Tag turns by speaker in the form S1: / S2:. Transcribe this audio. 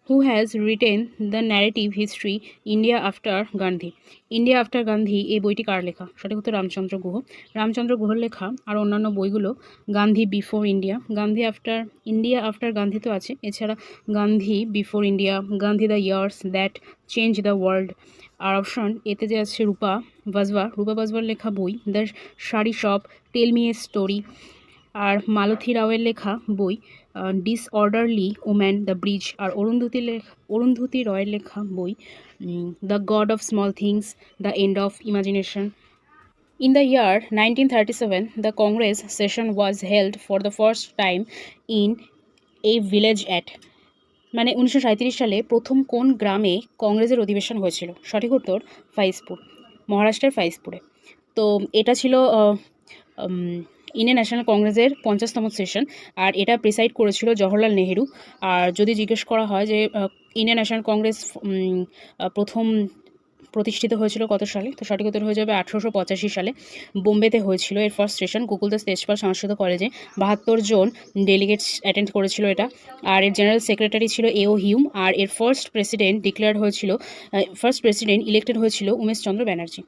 S1: Who has written the narrative history India after Gandhi? India after Gandhi এই বইটি কার লেখা? সঠিক উত্তর রামচন্দ্র গুহ। রামচন্দ্র গুহর লেখা আর অন্যান্য বইগুলো Gandhi before India, Gandhi after India after Gandhi তো আছে, এছাড়া Gandhi before India, Gandhi the years that change the world. আর অপশন এতে যে আছে রূপা বাজওয়ার লেখা বই the sari shop, tell me a story. আর মালতী রাওয়ের লেখা বই ডিসঅর্ডারলি ওম্যান, দ্য ব্রিজ। আর অরুন্ধতী রয়ের লেখা বই the god of small things, the end of imagination. In the year 1937, the Congress session was held for the first time in a village at, মানে 1937 সালে প্রথম কোন গ্রামে কংগ্রেসের অধিবেশন হয়েছিল? সঠিক উত্তর ফাইজপুর, মহারাষ্ট্রের ফাইজপুরে। তো এটা ছিল ইন্ডিয়ান ন্যাশনাল কংগ্রেসের 50তম সেশন, আর এটা প্রিসাইড করেছিল জওহরলাল নেহেরু। আর যদি জিজ্ঞেস করা হয় যে ইন্ডিয়ান ন্যাশনাল কংগ্রেস প্রথম প্রতিষ্ঠিত হয়েছিল কত সালে, তো সঠিক উত্তর হয়ে যাবে 1885 সালে। বোম্বেতে হয়েছিল এর ফার্স্ট সেশন, গোকুলদাস তেজপাল সংস্কৃত কলেজে। 72 জন ডেলিগেটস অ্যাটেন্ড করেছিল এটা। আর এর জেনারেল সেক্রেটারি ছিল এও হিউম। আর এর ফার্স্ট প্রেসিডেন্ট ইলেক্টেড হয়েছিল উমেশচন্দ্র ব্যানার্জি।